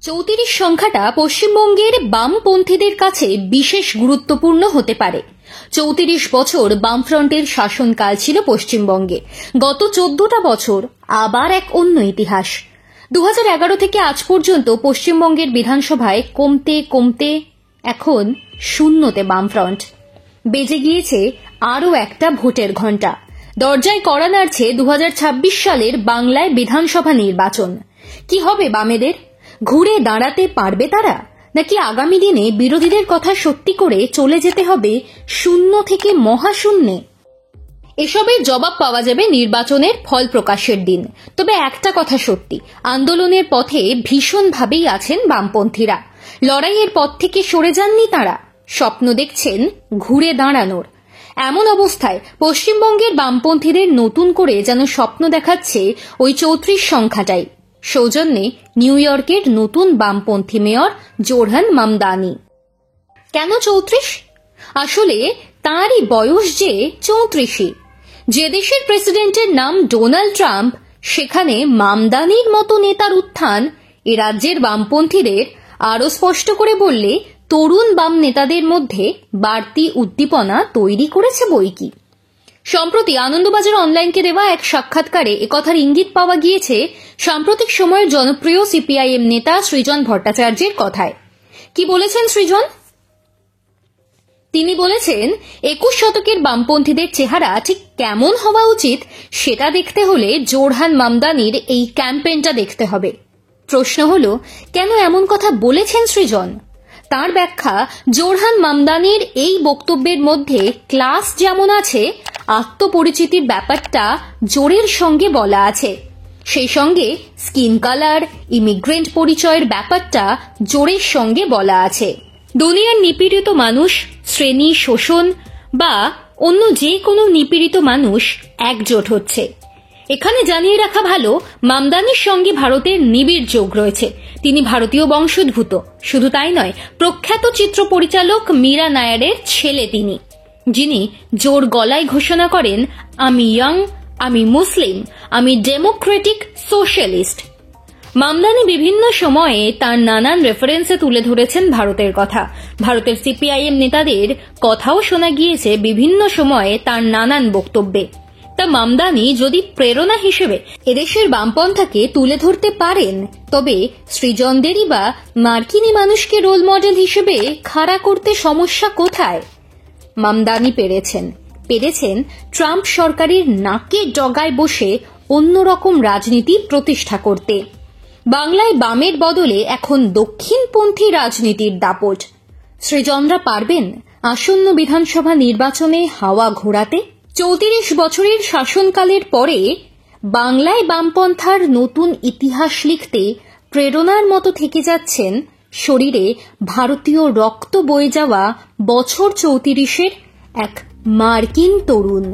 34 সংখ্যাটা পশ্চিমবঙ্গের বামপন্থীদের কাছে বিশেষ গুরুত্বপূর্ণ হতে পারে। 34 বছর বামফ্রন্টের শাসনকাল ছিল পশ্চিমবঙ্গে। গত 14টা বছর আবার এক অন্য ইতিহাস। 2011 থেকে আজ পর্যন্ত পশ্চিমবঙ্গের বিধানসভায় কমতে কমতে এখন শূন্যতে বামফ্রন্ট। বেজে গিয়েছে আরও একটা ভোটের ঘণ্টা। দরজায় কড়া নাড়ছে 2026 সালের বাংলায় বিধানসভা নির্বাচন। কি হবে বামেদের? ঘুরে দাঁড়াতে পারবে তারা, নাকি আগামী দিনে বিরোধীদের কথা সত্যি করে চলে যেতে হবে শূন্য থেকে মহাশূন্যে? এসবের জবাব পাওয়া যাবে নির্বাচনের ফল প্রকাশের দিন। তবে একটা কথা সত্যি, আন্দোলনের পথে ভীষণভাবেই আছেন বামপন্থীরা। লড়াইয়ের পথ থেকে সরে যাননি তাঁরা, স্বপ্ন দেখছেন ঘুরে দাঁড়ানোর। এমন অবস্থায় পশ্চিমবঙ্গের বামপন্থীদের নতুন করে যেন স্বপ্ন দেখাচ্ছে ওই 34 সংখ্যাটাই। সৌজন্যে নিউ ইয়র্কের নতুন বামপন্থী মেয়র জোরহান মামদানি। কেন 34? আসলে তাঁরই বয়স যে 34ই। যে দেশের প্রেসিডেন্টের নাম ডোনাল্ড ট্রাম্প, সেখানে মামদানির মতো নেতার উত্থান এ রাজ্যের বামপন্থীদের আরও স্পষ্ট করে বললে তরুণ বাম নেতাদের মধ্যে বাড়তি উদ্দীপনা তৈরি করেছে বইকি। সম্প্রতি আনন্দবাজার অনলাইনকে দেওয়া এক সাক্ষাৎকারে একথার ইঙ্গিত পাওয়া গিয়েছে সাম্প্রতিক সময়ের জনপ্রিয় সিপিআইএম নেতা সৃজন ভট্টাচার্যের কথায়। কি বলেছেন সৃজন? তিনি বলেছেন, 21 শতকের বামপন্থীদের চেহারা ঠিক কেমন হওয়া উচিত সেটা দেখতে হলে জোরহান মামদানির এই ক্যাম্পেইনটা দেখতে হবে। প্রশ্ন হলো, কেন এমন কথা বলেছেন সৃজন? তার ব্যাখ্যা, জোরহান মামদানির এই বক্তব্যের মধ্যে ক্লাস যেমন আছে, আত্মপরিচিতির ব্যাপারটা জোরের সঙ্গে বলা আছে। সেই সঙ্গে স্কিন কালার, ইমিগ্রেন্ট পরিচয়ের ব্যাপারটা জোরের সঙ্গে বলা আছে। দুনিয়ার নিপীড়িত মানুষ, শ্রেণী শোষণ বা অন্য যে কোনো নিপীড়িত মানুষ একজোট হচ্ছে। এখানে জানিয়ে রাখা ভালো, মামদানির সঙ্গে ভারতের নিবিড় যোগ রয়েছে। তিনি ভারতীয় বংশোদ্ভূত। শুধু তাই নয়, প্রখ্যাত চিত্র পরিচালক মীরা নায়ারের ছেলে তিনি, যিনি জোর গলায় ঘোষণা করেন, আমি ইয়াং, আমি মুসলিম, আমি ডেমোক্রেটিক সোশ্যালিস্ট। মামদানি বিভিন্ন সময়ে তার নানান রেফারেন্সে তুলে ধরেছেন ভারতের কথা। ভারতের সিপিআইএম নেতাদের কথাও শোনা গিয়েছে বিভিন্ন সময়ে তার নানান বক্তব্যে। তা মামদানি যদি প্রেরণা হিসেবে এদেশের বামপন্থাকে তুলে ধরতে পারেন, তবে সৃজনদেরই বা মার্কিনী মানুষকে রোল মডেল হিসেবে খাড়া করতে সমস্যা কোথায়? মামদানি পেরেছেন ট্রাম্প সরকারের নাকের ডগায় বসে অন্যরকম রাজনীতি প্রতিষ্ঠা করতে। বাংলায় বামের বদলে এখন দক্ষিণপন্থী রাজনীতির দাপট। সৃজনরা পারবেন আসন্ন বিধানসভা নির্বাচনে হাওয়া ঘোরাতে? 34 বছরের শাসনকালের পরে বাংলায় বামপন্থার নতুন ইতিহাস লিখতে প্রেরণার মতো থেকে যাচ্ছেন শরীরে ভারতীয় রক্ত বয়ে যাওয়া বছর 34-এর এক মার্কিন তরুণ।